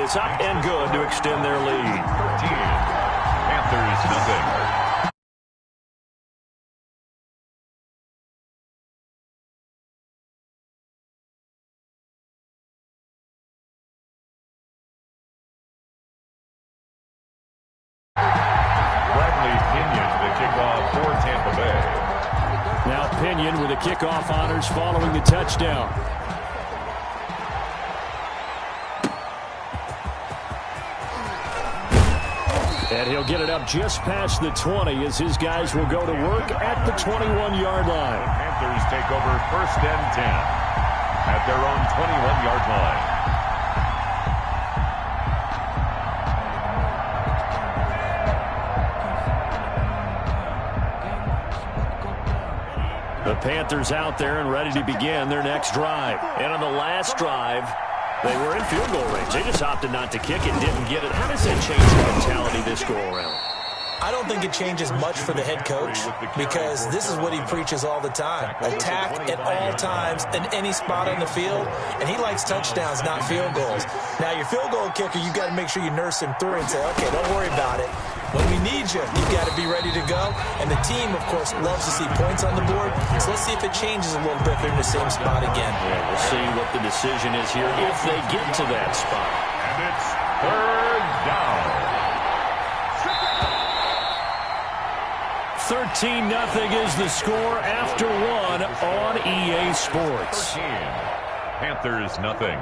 is up and good to extend their lead. 13. Panthers nothing. Now Pinion with the kickoff honors following the touchdown. And he'll get it up just past the 20 as his guys will go to work at the 21-yard line. The Panthers take over 1st and 10 at their own 21-yard line. The Panthers out there and ready to begin their next drive. And on the last drive, they were in field goal range. They just opted not to kick it, didn't get it. How does that change the mentality this go-around? I don't think it changes much for the head coach because this is what he preaches all the time. Attack at all times in any spot on the field, and he likes touchdowns, not field goals. Now, your field goal kicker, you've got to make sure you nurse him through and say, okay, don't worry about it. When we need you, you've got to be ready to go. And the team, of course, loves to see points on the board. So let's see if it changes a little bit if they're in the same spot again. Yeah, we'll see what the decision is here if they get to that spot. And it's 3rd down. 13-0 is the score after one on EA Sports. 13. Panthers nothing.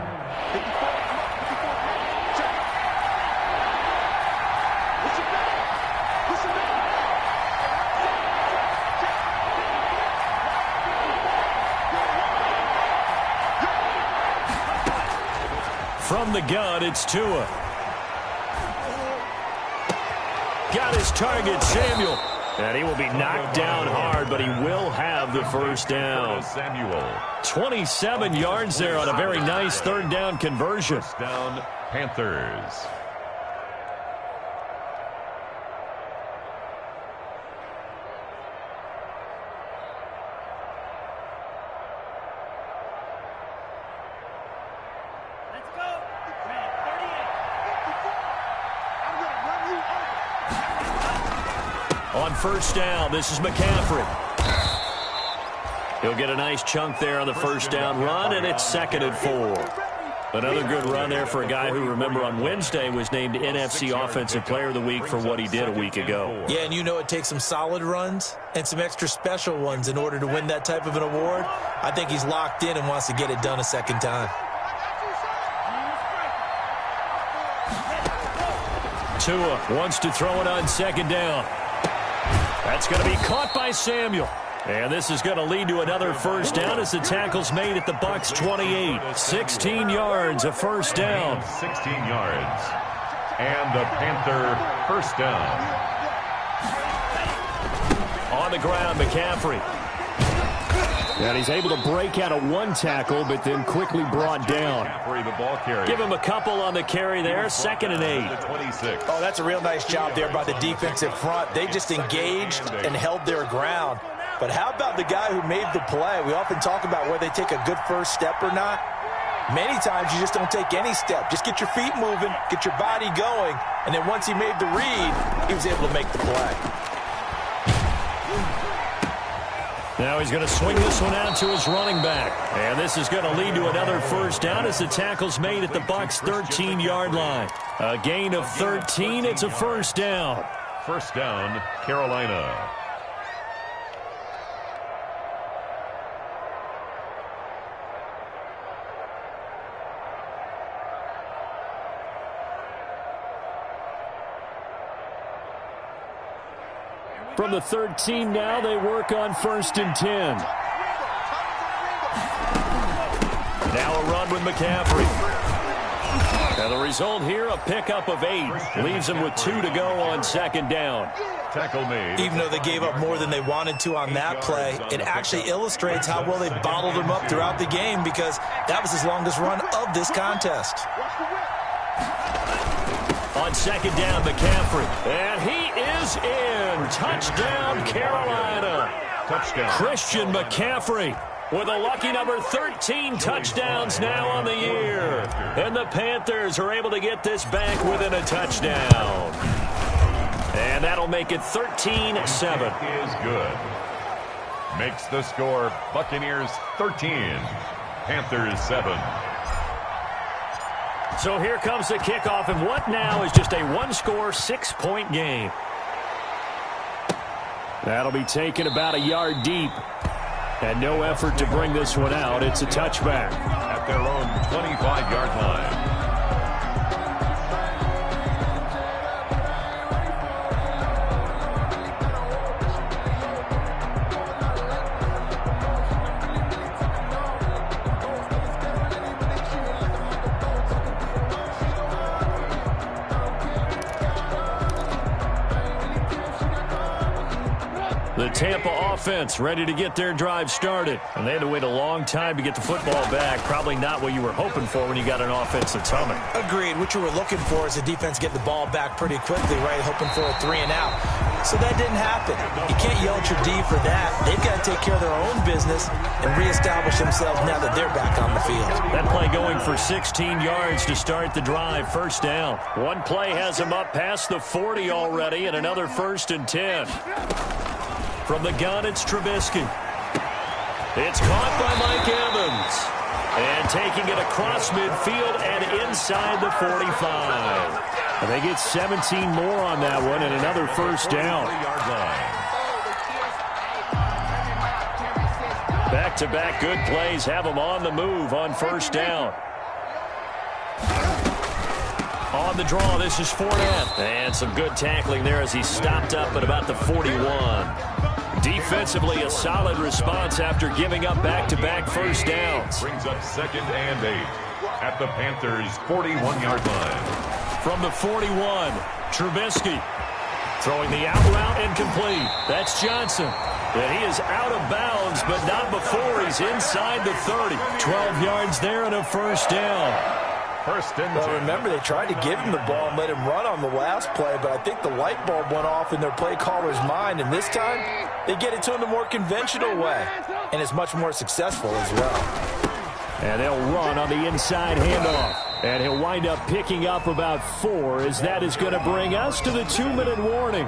From the gun, it's Tua. Got his target, Samuel. And he will be knocked down hard, but he will have the first down. 27 yards there on a very nice 3rd down conversion. First down, Panthers. On first down, this is McCaffrey. He'll get a nice chunk there on the first down run, and it's 2nd and 4. Another good run there for a guy who, remember, on Wednesday was named NFC Offensive Player of the Week for what he did a week ago. Yeah, and you know it takes some solid runs and some extra special ones in order to win that type of an award. I think he's locked in and wants to get it done a second time. Tua wants to throw it on 2nd down. That's going to be caught by Samuel. And this is going to lead to another first down as the tackle's made at the Bucs 28. 16 yards, a first down. 16 yards. And the Panther first down. On the ground, McCaffrey. And he's able to break out of one tackle, but then quickly brought down. The ball carrier. Give him a couple on the carry there. 2nd and 8. 26. Oh, that's a real nice job there by the defensive front. They just engaged and held their ground. But how about the guy who made the play? We often talk about whether they take a good first step or not. Many times you just don't take any step. Just get your feet moving, get your body going, and then once he made the read, he was able to make the play. Now he's going to swing this one out to his running back. And this is going to lead to another first down as the tackle's made at the Bucs 13-yard line. A gain of 13. It's a first down. First down, Carolina. From the 13 now, they work on 1st and 10. Now a run with McCaffrey. And the result here, a pickup of 8. Leaves them with 2 to go on 2nd down. Tackle made. Even though they gave up more than they wanted to on that play, it actually illustrates how well they bottled them up throughout the game because that was his longest run of this contest. On 2nd down, McCaffrey. And he is in. Touchdown, Carolina. Touchdown. Christian McCaffrey with a lucky number 13 touchdowns now on the year. And the Panthers are able to get this back within a touchdown. And that'll make it 13-7. Is good. Makes the score Buccaneers 13, Panthers 7. So here comes the kickoff, and what now is just a one-score, 6-point game. That'll be taken about a yard deep. And no effort to bring this one out. It's a touchback. At their own 25-yard line. The Tampa offense ready to get their drive started. And they had to wait a long time to get the football back. Probably not what you were hoping for when you got an offense that's humming. Agreed. What you were looking for is the defense get the ball back pretty quickly, right? Hoping for a 3-and-out. So that didn't happen. You can't yell at your D for that. They've got to take care of their own business and reestablish themselves now that they're back on the field. That play going for 16 yards to start the drive. First down. One play has them up past the 40 already, and another 1st and 10. From the gun, it's Trubisky. It's caught by Mike Evans. And taking it across midfield and inside the 45. And they get 17 more on that one and another first down. Back-to-back good plays have them on the move on first down. On the draw, this is Fournette. And some good tackling there as he stopped up at about the 41. Defensively, a solid response after giving up back-to-back first downs. Brings up 2nd and 8 at the Panthers' 41-yard line. From the 41, Trubisky throwing the out route incomplete. That's Johnson. And he is out of bounds, but not before he's inside the 30. 12 yards there and a first down. Well, remember, they tried to give him the ball and let him run on the last play, but I think the light bulb went off in their play caller's mind, and this time they get it to him the more conventional way, and it's much more successful as well. And they'll run on the inside handoff, and he'll wind up picking up about 4, as that is going to bring us to the 2-minute warning.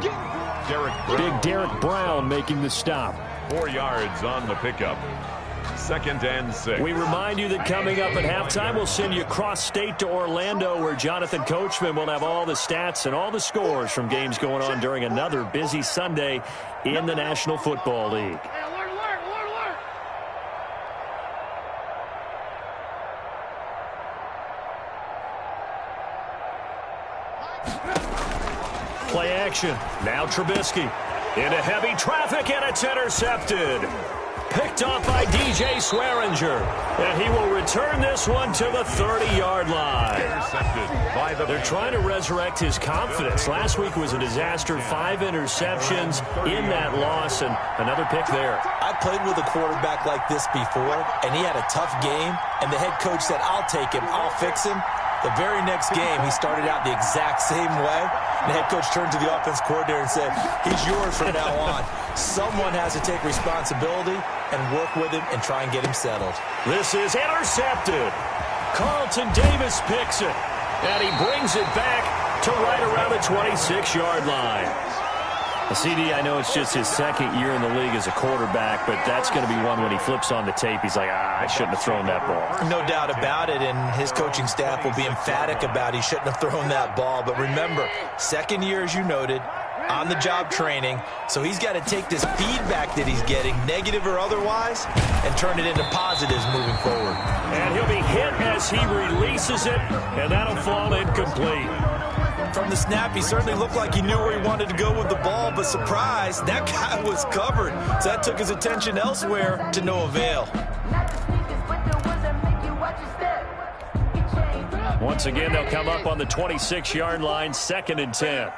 Big Derek Brown making the stop. 4 yards on the pickup. 2nd and 6. We remind you that coming up at halftime, we'll send you cross-state to Orlando, where Jonathan Coachman will have all the stats and all the scores from games going on during another busy Sunday in the National Football League. Play action. Now Trubisky into heavy traffic, and it's intercepted. Picked off by DJ Swearinger. And he will return this one to the 30-yard line. They're trying to resurrect his confidence. Last week was a disaster. 5 interceptions in that loss, and another pick there. I played with a quarterback like this before, and he had a tough game, and the head coach said, I'll take him, I'll fix him. The very next game, he started out the exact same way. And the head coach turned to the offense coordinator and said, he's yours from now on. Someone has to take responsibility and work with him and try and get him settled. This is intercepted. Carlton Davis picks it. And he brings it back to right around the 26-yard line. CD, I know it's just his 2nd year in the league as a quarterback, but that's going to be one when he flips on the tape. He's like, I shouldn't have thrown that ball. No doubt about it, and his coaching staff will be emphatic about he shouldn't have thrown that ball. But remember, 2nd year, as you noted, on-the-job training, so he's got to take this feedback that he's getting, negative or otherwise, and turn it into positives moving forward. And he'll be hit as he releases it, and that'll fall incomplete. From the snap, he certainly looked like he knew where he wanted to go with the ball, but surprise, that guy was covered. So that took his attention elsewhere to no avail. Once again, they'll come up on the 26-yard line, 2nd and 10.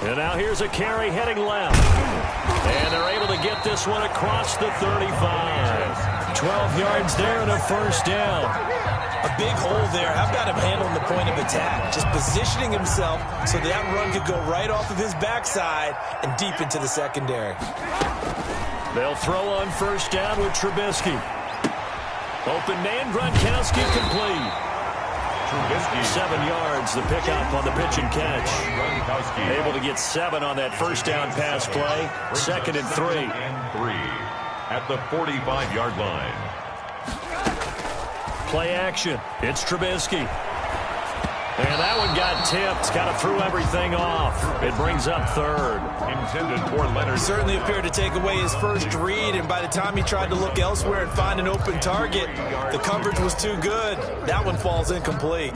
And now here's a carry heading left. And they're able to get this one across the 35. 12 yards there and a first down. A big hole there. How about him handling the point of attack? Just positioning himself so that run could go right off of his backside and deep into the secondary. They'll throw on first down with Trubisky. Open man, Gronkowski complete. Trubisky. 7 yards, the pickup on the pitch and catch. Gronkowski. Able to get 7 on that first down pass play. 2nd and 3. At the 45-yard line. Play action. It's Trubisky. And that one got tipped. Kind of threw everything off. It brings up 3rd. Intended for Leonard. He certainly appeared to take away his first read, and by the time he tried to look elsewhere and find an open target, the coverage was too good. That one falls incomplete.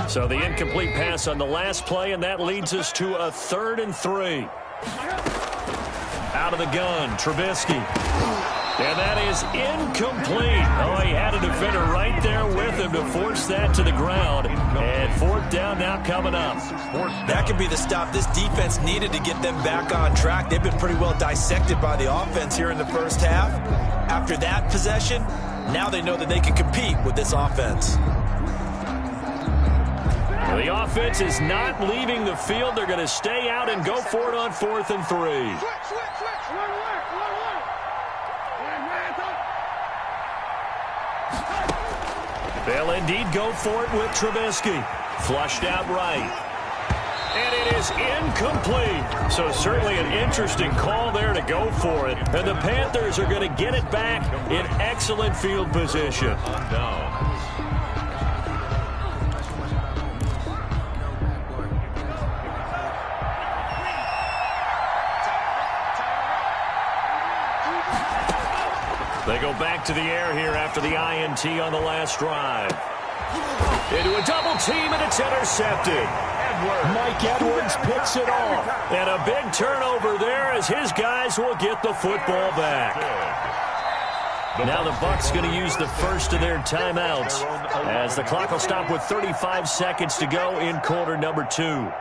So the incomplete pass on the last play, and that leads us to a 3rd and 3. Out of the gun, Trubisky. And that is incomplete. Oh, he had a defender right there with him to force that to the ground. And 4th down now coming up. That could be the stop this defense needed to get them back on track. They've been pretty well dissected by the offense here in the first half. After that possession, now they know that they can compete with this offense. Well, the offense is not leaving the field. They're going to stay out and go for it on 4th and 3. They'll indeed go for it with Trubisky. Flushed out right. And it is incomplete. So certainly an interesting call there to go for it. And the Panthers are going to get it back in excellent field position. They go back to the air here after the INT on the last drive. Into a double team, and it's intercepted. Mike Edwards picks it off. And a big turnover there as his guys will get the football back. Now the Bucs going to use the first of their timeouts as the clock will stop with 35 seconds to go in quarter number 2.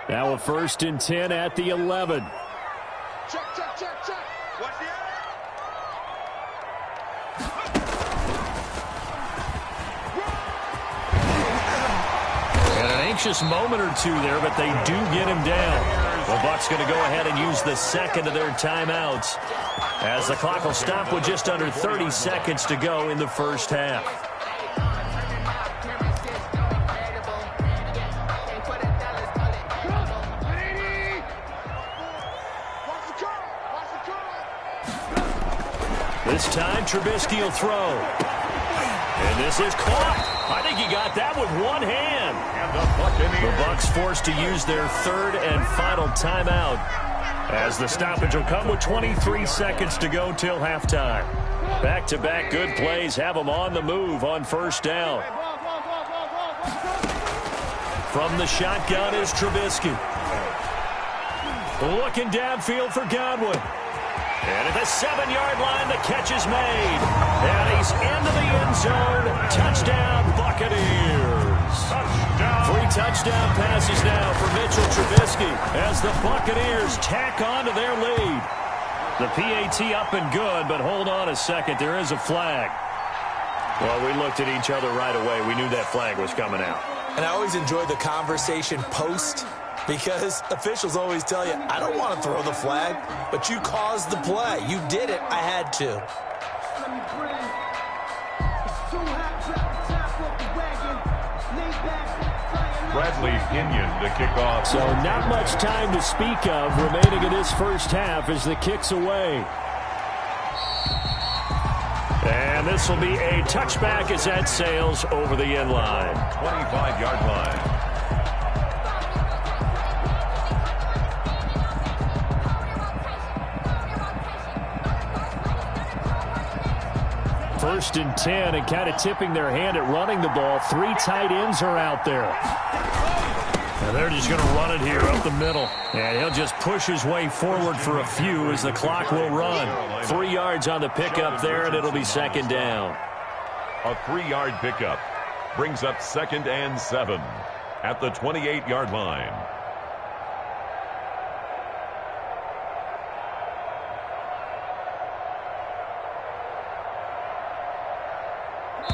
Now a 1st and 10 at the 11. Check. What's the And an anxious moment or two there, but they do get him down. The Bucs going to go ahead and use the 2nd of their timeouts as the clock will stop with just under 30 seconds to go in the first half. This time, Trubisky will throw. And this is caught. I think he got that with one hand. And the Bucs forced to use their 3rd and final timeout as the stoppage will come with 23 seconds to go till halftime. Back-to-back good plays have them on the move on first down. From the shotgun is Trubisky. Looking downfield for Godwin. And at the 7-yard line, the catch is made. And he's into the end zone. Touchdown, Buccaneers. Touchdown. 3 touchdown passes now for Mitchell Trubisky as the Buccaneers tack on to their lead. The PAT up and good, but hold on a second. There is a flag. Well, we looked at each other right away. We knew that flag was coming out. And I always enjoy the conversation post, because officials always tell you, I don't want to throw the flag, but you caused the play. You did it. I had to. Bradley Pinion to kick off. So not much time to speak of remaining in this first half as the kick's away. And this will be a touchback as that sails over the end line. 25-yard line. First and 10, and kind of tipping their hand at running the ball. 3 tight ends are out there. And they're just going to run it here up the middle. And he'll just push his way forward for a few as the clock will run. 3 yards on the pickup there, and it'll be 2nd down. A 3-yard pickup. Brings up 2nd and 7 at the 28-yard line.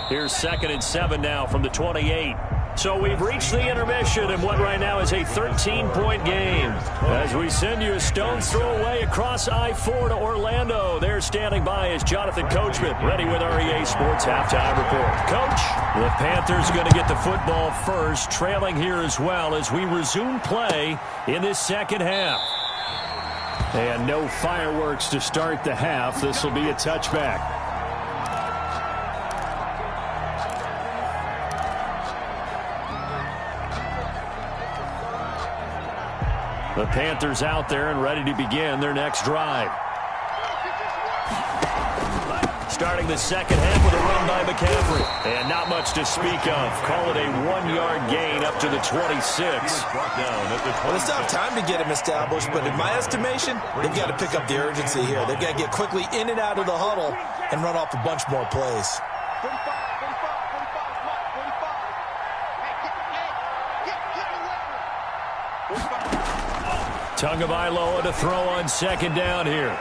Here's 2nd and 7 now from the 28. So we've reached the intermission in what right now is a 13-point game. As we send you a stone's throw away across I-4 to Orlando. There standing by is Jonathan Coachman, ready with our EA Sports Halftime Report. Coach, the Panthers going to get the football first, trailing here as well as we resume play in this second half. And no fireworks to start the half. This will be a touchback. The Panthers out there and ready to begin their next drive. Starting the second half with a run by McCaffrey. And not much to speak of. Call it a 1-yard gain up to the 26. Well, it's not time to get him established, but in my estimation, they've got to pick up the urgency here. They've got to get quickly in and out of the huddle and run off a bunch more plays. Tagovailoa to throw on second down here.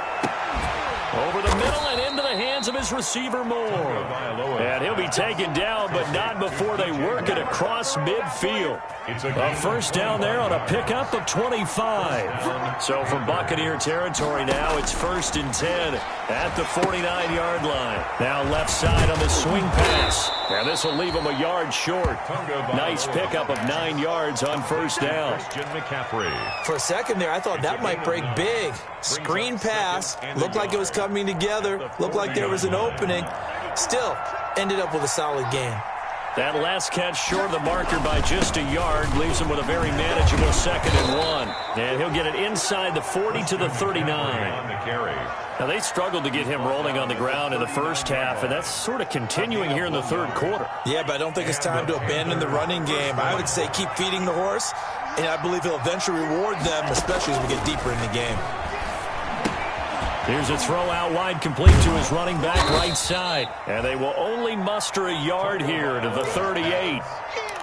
Over the middle and into the hands of his receiver Moore. And he'll be taken down, but not before they work it across midfield. A first down there on a pickup of 25. So from Buccaneer territory now, it's 1st and 10 at the 49-yard line. Now left side on the swing pass. And this will leave him a yard short. Nice pickup of 9 yards on first down. For a second there, I thought that might break big. Screen pass. Looked like it was coming together. Looked like there was an opening. Still, ended up with a solid gain. That last catch short of the marker by just a yard leaves him with a very manageable 2nd and 1. And he'll get it inside the 40 to the 39. Now, they struggled to get him rolling on the ground in the first half, and that's sort of continuing here in the third quarter. Yeah, but I don't think it's time to abandon the running game. I would say keep feeding the horse, and I believe he'll eventually reward them, especially as we get deeper in the game. Here's a throw out wide, complete to his running back right side. And they will only muster a yard here to the 38.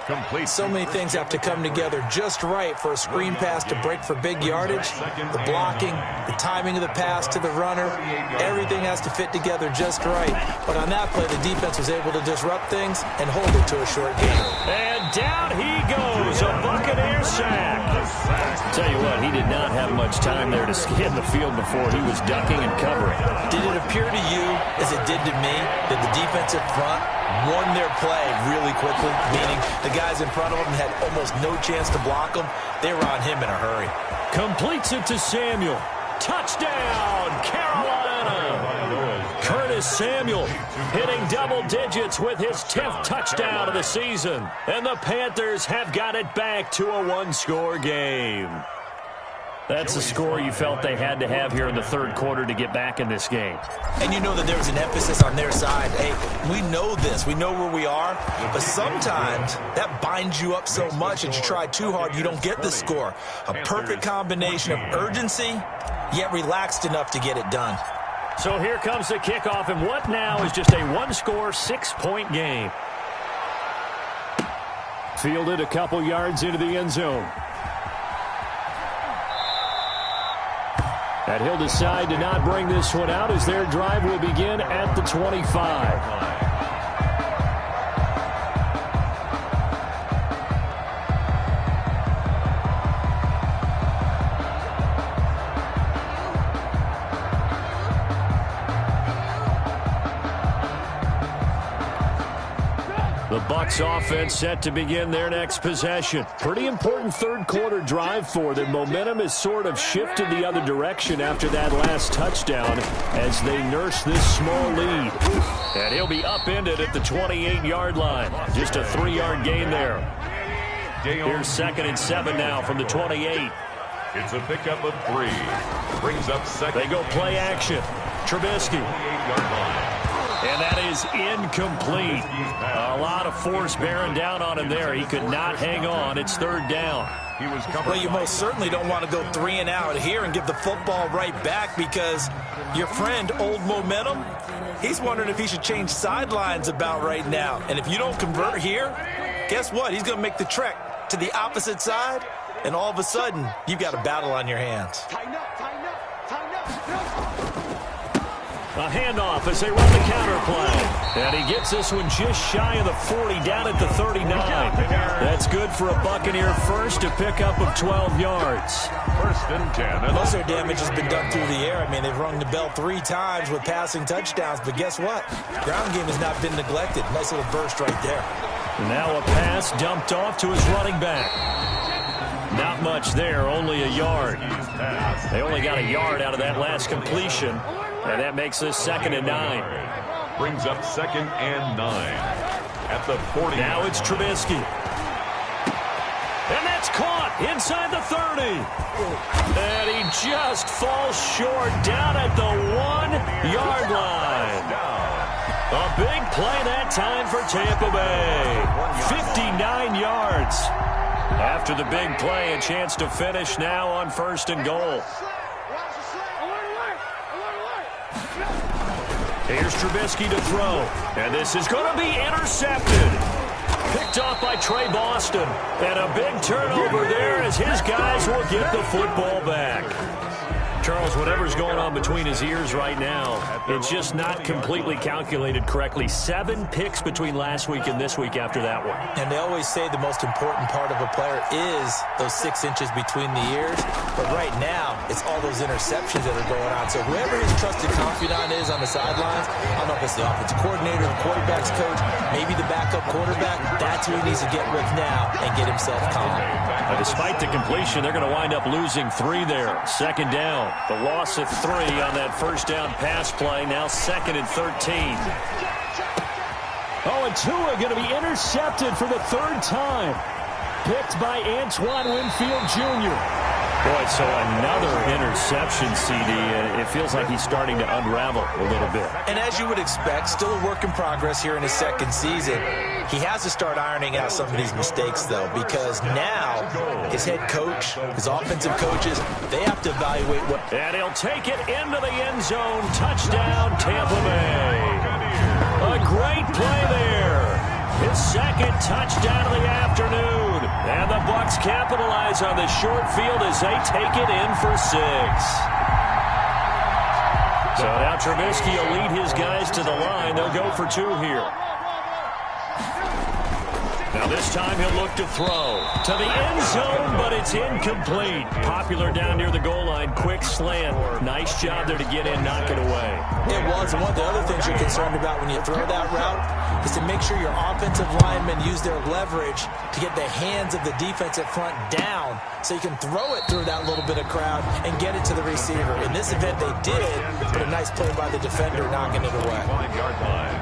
Complete. So many things have to come together just right for a screen pass to break for big yardage. The blocking, the timing of the pass to the runner, everything has to fit together just right. But on that play, the defense was able to disrupt things and hold it to a short game. And down he goes, a Buccaneer sack. Tell you what, he did not have much time there to scan the field before he was ducking and covering. Did it appear to you, as it did to me, that the defensive front won their play really quickly, meaning the guys in front of him had almost no chance to block him? They were on him in a hurry. Completes it to Samuel. Touchdown, Carolina! Curtis Samuel hitting double digits with his 10th touchdown of the season. And the Panthers have got it back to a one-score game. That's the score you felt they had to have here in the third quarter to get back in this game. And you know that there's an emphasis on their side. Hey, we know this. We know where we are. But sometimes that binds you up so much that you try too hard, you don't get the score. A perfect combination of urgency, yet relaxed enough to get it done. So here comes the kickoff, and what now is just a one-score, 6-point game. Fielded a couple yards into the end zone. And he'll decide to not bring this one out as their drive will begin at the 25. The Bucs offense set to begin their next possession. Pretty important third quarter drive for them. Momentum has sort of shifted the other direction after that last touchdown as they nurse this small lead. And he'll be upended at the 28-yard line. Just a 3-yard gain there. Here's 2nd and 7 now from the 28. It's a pickup of 3. Brings up second. They go play action. Trubisky. 28-yard line. And that is incomplete. A lot of force bearing down on him there. He could not hang on. It's third down. Well, you most certainly don't want to go 3 and out here and give the football right back, because your friend, Old Momentum, he's wondering if he should change sidelines about right now. And if you don't convert here, guess what? He's going to make the trek to the opposite side, and all of a sudden, you've got a battle on your hands. Tighten up, tighten up, tighten up. A handoff as they run the counter play. And he gets this one just shy of the 40, down at the 39. That's good for a Buccaneer first, a pickup of 12 yards. First and 10. Most of their damage has been done through the air. I mean, they've rung the bell 3 times with passing touchdowns, but guess what? Ground game has not been neglected. Nice little burst right there. Now a pass dumped off to his running back. Not much there, only a yard. They only got a yard out of that last completion, and that makes this 2nd and 9. Brings up 2nd and 9 at the 40. Now it's Trubisky. And that's caught inside the 30. And he just falls short down at the 1-yard line. A big play that time for Tampa Bay. 59 yards. After the big play, a chance to finish now on 1st and goal. Here's Trubisky to throw. And this is going to be intercepted. Picked off by Trey Boston. And a big turnover there as his guys will get the football back. Charles, whatever's going on between his ears right now, it's just not completely calculated correctly. 7 picks between last week and this week after that one. And they always say the most important part of a player is those 6 inches between the ears. But right now, it's all those interceptions that are going on. So whoever his trusted confidant is on the sidelines, I don't know if it's the offensive coordinator, the quarterback's coach, maybe the backup quarterback, that's who he needs to get with now and get himself calm. Despite the completion, they're going to wind up losing 3 there. 2nd down. The loss of 3 on that first down pass play. Now 2nd and 13. Oh, and Tua going to be intercepted for the 3rd time. Picked by Antoine Winfield Jr. Boy, so another interception, CD. It feels like he's starting to unravel a little bit. And as you would expect, still a work in progress here in his 2nd season. He has to start ironing out some of these mistakes, though, because now his head coach, his offensive coaches, they have to evaluate what... And he'll take it into the end zone. Touchdown, Tampa Bay. A great play there. His 2nd touchdown of the afternoon. And the Bucs capitalize on the short field as they take it in for 6. So now Trubisky will lead his guys to the line. They'll go for 2 here. Now this time he'll look to throw to the end zone, but it's incomplete. Popular down near the goal line. Quick slant. Nice job there to get in, knock it away. It was. And one of the other things you're concerned about when you throw that route is to make sure your offensive linemen use their leverage to get the hands of the defensive front down so you can throw it through that little bit of crowd and get it to the receiver. In this event, they did, but a nice play by the defender knocking it away. 5-yard line.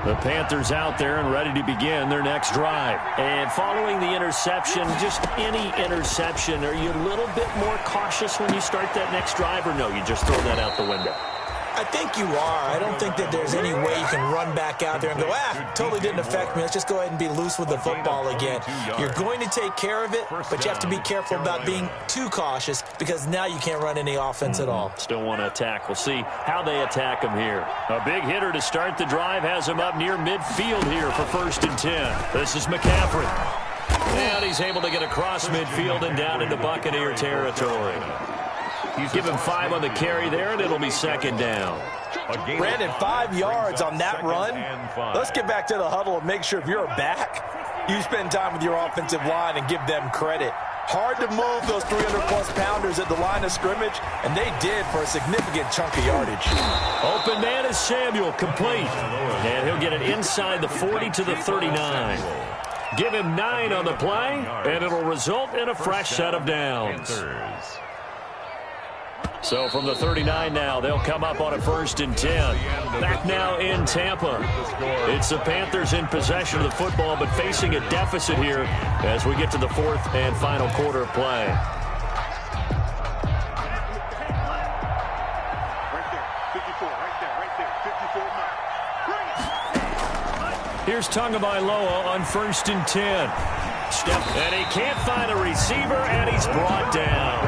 The Panthers out there and ready to begin their next drive. And following the interception, just any interception, are you a little bit more cautious when you start that next drive, or no, you just throw that out the window? I think you are. I don't think that there's any way you can run back out there and go, totally didn't affect me. Let's just go ahead and be loose with the football again. You're going to take care of it, but you have to be careful about being too cautious because now you can't run any offense at all. Still want to attack. We'll see how they attack him here. A big hitter to start the drive has him up near midfield here for 1st and 10. This is McCaffrey. And he's able to get across midfield and down into Buccaneer territory. He's given 5 on the carry there, and it'll be 2nd down. Brandon, 5 yards on that run. Let's get back to the huddle and make sure if you're a back, you spend time with your offensive line and give them credit. Hard to move those 300-plus pounders at the line of scrimmage, and they did for a significant chunk of yardage. Open man is Samuel, complete. And he'll get it inside the 40 to the 39. Give him 9 on the play, and it'll result in a fresh set of downs. So from the 39 now, they'll come up on a 1st and 10. Back now in Tampa. It's the Panthers in possession of the football, but facing a deficit here as we get to the 4th and final quarter of play. Here's Tagovailoa on 1st and 10. And he can't find a receiver, and he's brought down.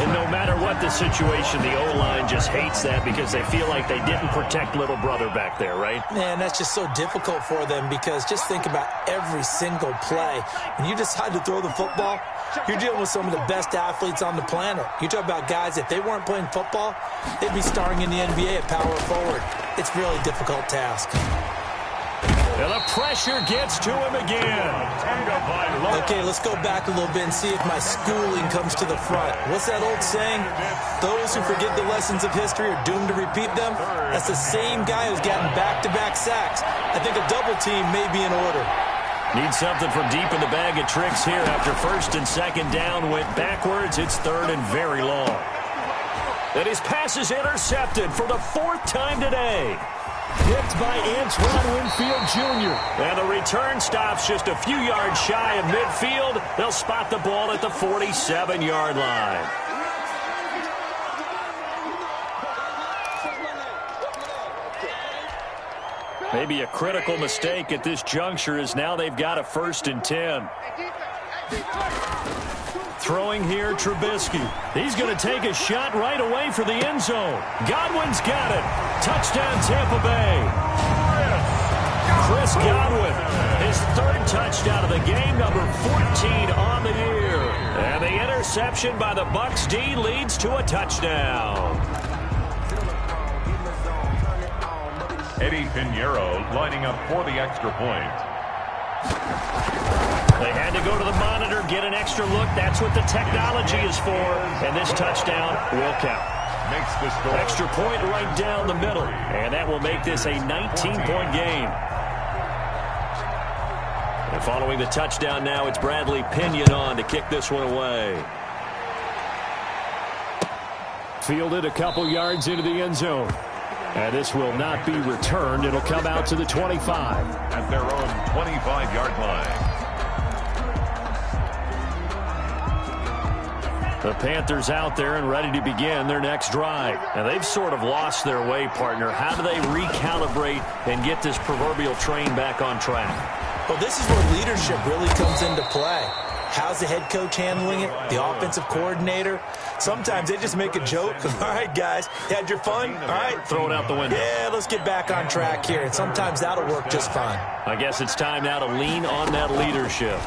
And no matter what the situation, the O-line just hates that because they feel like they didn't protect little brother back there, right? Man, that's just so difficult for them because just think about every single play. When you decide to throw the football, you're dealing with some of the best athletes on the planet. You talk about guys, if they weren't playing football, they'd be starring in the NBA at power forward. It's a really difficult task. And the pressure gets to him again. Okay, let's go back a little bit and see if my schooling comes to the front. What's that old saying? Those who forget the lessons of history are doomed to repeat them. That's the same guy who's gotten back-to-back sacks. I think a double team may be in order. Need something from deep in the bag of tricks here. After 1st and 2nd down went backwards, it's 3rd and very long. And his pass is intercepted for the 4th time today. Picked by Antoine Winfield Jr. And the return stops just a few yards shy of midfield. They'll spot the ball at the 47-yard line. Maybe a critical mistake at this juncture is now they've got a 1st and 10. Throwing here, Trubisky. He's going to take a shot right away for the end zone. Godwin's got it. Touchdown, Tampa Bay. Chris Godwin, his 3rd touchdown of the game, number 14 on the year. And the interception by the Bucs D leads to a touchdown. Eddie Pinheiro lining up for the extra point. They had to go to the monitor, get an extra look. That's what the technology is for. And this touchdown will count. Makes the score. Extra point right down the middle. And that will make this a 19-point game. And following the touchdown now, it's Bradley Pinion on to kick this one away. Fielded a couple yards into the end zone. And this will not be returned. It'll come out to the 25. At their own 25-yard line. The Panthers out there and ready to begin their next drive. And they've sort of lost their way, partner. How do they recalibrate and get this proverbial train back on track? Well, this is where leadership really comes into play. How's the head coach handling it? The offensive coordinator? Sometimes they just make a joke. All right, guys, you had your fun? All right. Throw it out the window. Yeah, let's get back on track here. And sometimes that'll work just fine. I guess it's time now to lean on that leadership.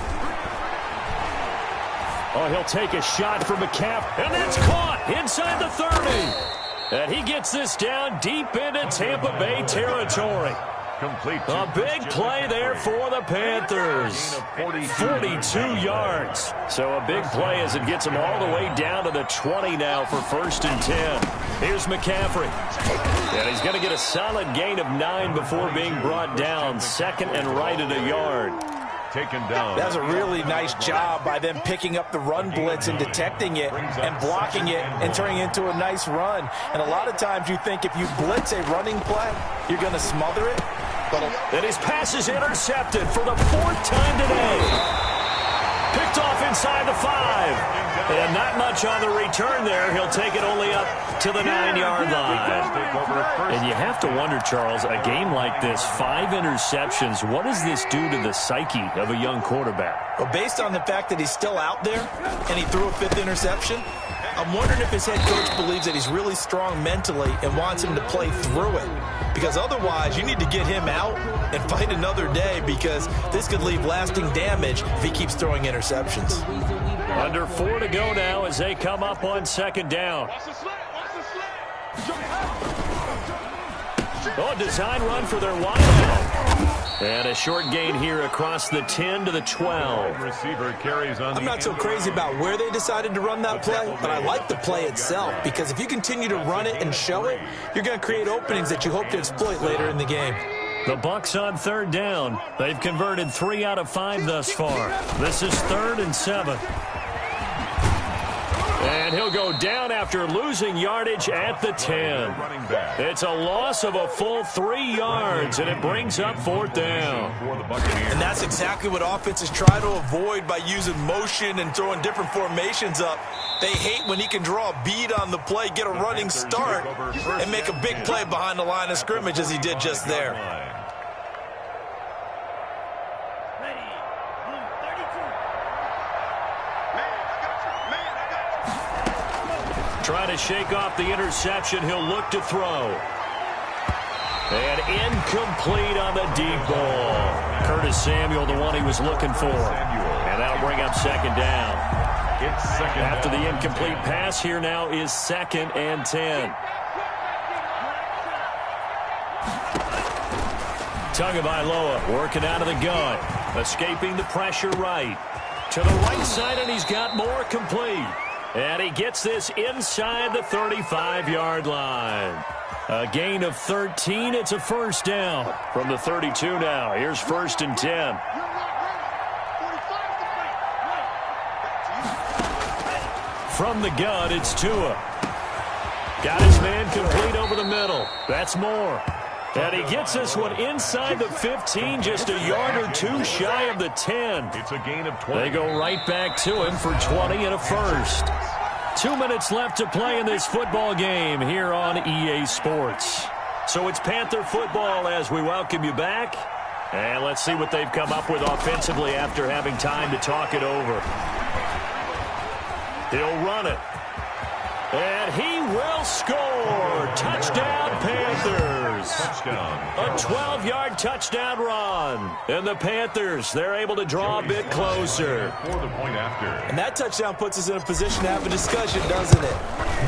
Oh, he'll take a shot from McCaffrey, and that's caught inside the 30. And he gets this down deep into Tampa Bay territory. Complete. A big play there for the Panthers. 42 yards. So a big play as it gets them all the way down to the 20 now for 1st and 10. Here's McCaffrey. And he's going to get a solid gain of 9 before being brought down. 2nd and right at a yard. Taken down. That was a really nice job by them picking up the run blitz and detecting it and blocking it and turning it into a nice run. And a lot of times you think if you blitz a running play, you're going to smother it. And his pass is intercepted for the 4th time today. Picked off inside the 5. And not much on the return there. He'll take it only up to the 9-yard line. And you have to wonder, Charles, a game like this, 5 interceptions, what does this do to the psyche of a young quarterback? Well, based on the fact that he's still out there and he threw a 5th interception, I'm wondering if his head coach believes that he's really strong mentally and wants him to play through it. Because otherwise, you need to get him out and fight another day because this could leave lasting damage if he keeps throwing interceptions. Under 4 to go now as they come up on 2nd down. Oh, design run for their wideout. And a short gain here across the 10 to the 12. Receiver carries on. I'm not so crazy about where they decided to run that play, but I like the play itself because if you continue to run it and show it, you're going to create openings that you hope to exploit later in the game. The Bucs on 3rd down. They've converted 3 out of 5 thus far. This is 3rd and 7. And he'll go down after losing yardage at the 10. It's a loss of a full 3 yards, and it brings up 4th down. And that's exactly what offenses try to avoid by using motion and throwing different formations up. They hate when he can draw a bead on the play, get a running start, and make a big play behind the line of scrimmage as he did just there. Trying to shake off the interception. He'll look to throw. And incomplete on the deep ball. Curtis Samuel, the one he was looking for. And that'll bring up second down. After the incomplete pass, here now is 2nd and 10. Tagovailoa working out of the gun. Escaping the pressure right. To the right side, and he's got more complete. And he gets this inside the 35-yard line. A gain of 13. It's a first down from the 32 now. Here's 1st and 10. From the gun, it's Tua. Got his man complete over the middle. That's Moore. And he gets this one inside the 15, just a yard or two shy of the 10. It's a gain of 20. They go right back to him for 20 and a first. 2 minutes left to play in this football game here on EA Sports. So it's Panther football as we welcome you back. And let's see what they've come up with offensively after having time to talk it over. He'll run it. And he will score. Touchdown, Panthers. Touchdown. A 12-yard touchdown run. And the Panthers, they're able to draw a bit closer. For the point after. And that touchdown puts us in a position to have a discussion, doesn't it?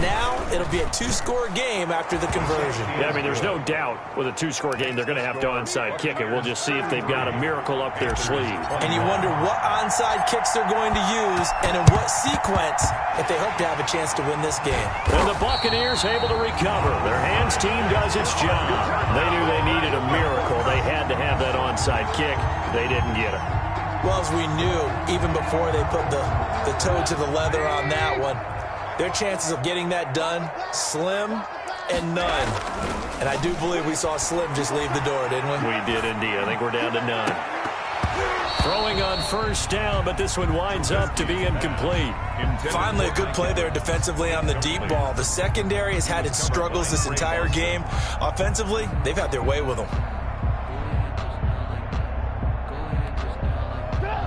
Now it'll be a 2-score game after the conversion. Yeah, I mean, there's no doubt with a 2-score game they're going to have to onside kick it. We'll just see if they've got a miracle up their sleeve. And you wonder what onside kicks they're going to use and in what sequence if they hope to have a chance to win this game. And the Buccaneers able to recover. Their hands team does its job. They knew they needed a miracle. They had to have that onside kick. They didn't get it. Well, as we knew, even before they put the toe to the leather on that one, their chances of getting that done, slim and none. And I do believe we saw Slim just leave the door, didn't we? We did indeed. I think we're down to none. Throwing on first down, but this one winds up to be incomplete. Finally, a good play there defensively on the deep ball. The secondary has had its struggles this entire game. Offensively, they've had their way with them.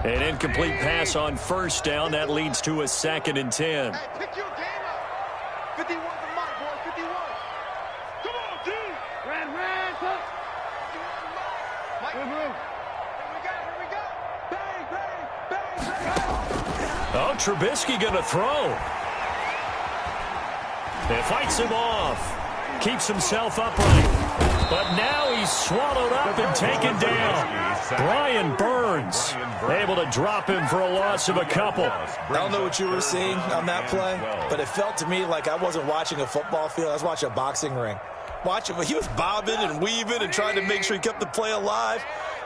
An incomplete pass on first down. That leads to a 2nd and 10. Hey, pick your game up. 51 to Mike, boy. 51. Come on, dude. Ran, huh? 51 to Mike. Mike. Here we go. Bang, bang, bang, bang. Oh, Trubisky going to throw. And fights him off. Keeps himself upright. But now he's swallowed up and taken down. Brian Burns able to drop him for a loss of a couple. I don't know what you were seeing on that play, but it felt to me like I wasn't watching a football field. I was watching a boxing ring. He was bobbing and weaving and trying to make sure he kept the play alive.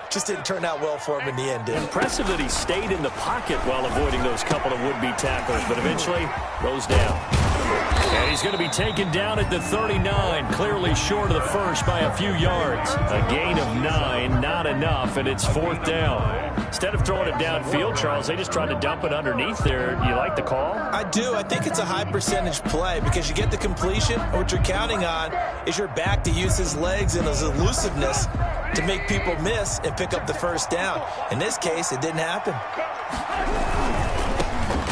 Just didn't turn out well for him in the end, did it? Impressive that he stayed in the pocket while avoiding those couple of would-be tacklers, but eventually goes down. And he's going to be taken down at the 39, clearly short of the first by a few yards. A gain of 9, not enough, and it's 4th down. Instead of throwing it downfield, Charles, they just tried to dump it underneath there. You like the call? I do. I think it's a high-percentage play because you get the completion, and what you're counting on is your back to use his legs and his elusiveness to make people miss and pick up the first down. In this case, it didn't happen.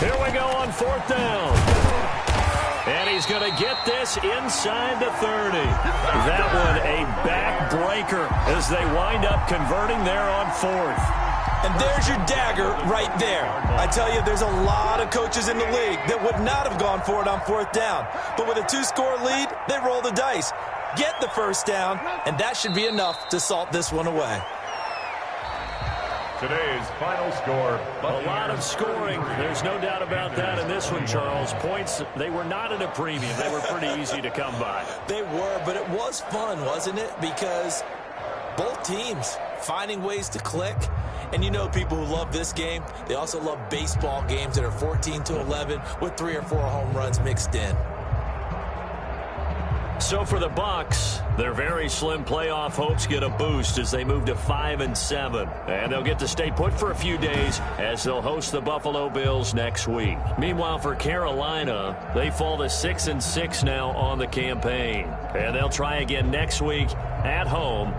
Here we go on 4th down. And he's going to get this inside the 30. That one a backbreaker as they wind up converting there on 4th. And there's your dagger right there. I tell you, there's a lot of coaches in the league that would not have gone for it on 4th down. But with a 2-score lead, they roll the dice. Get the first down, and that should be enough to salt this one away. Today's final score. A lot of scoring. There's no doubt about that in this one, Charles. Points, they were not at a premium. They were pretty easy to come by. They were, but it was fun, wasn't it? Because both teams finding ways to click. And you know people who love this game, they also love baseball games that are 14-11 with 3 or 4 home runs mixed in. So for the Bucs, their very slim playoff hopes get a boost as they move to 5-7. And they'll get to stay put for a few days as they'll host the Buffalo Bills next week. Meanwhile, for Carolina, they fall to 6-6 now on the campaign. And they'll try again next week at home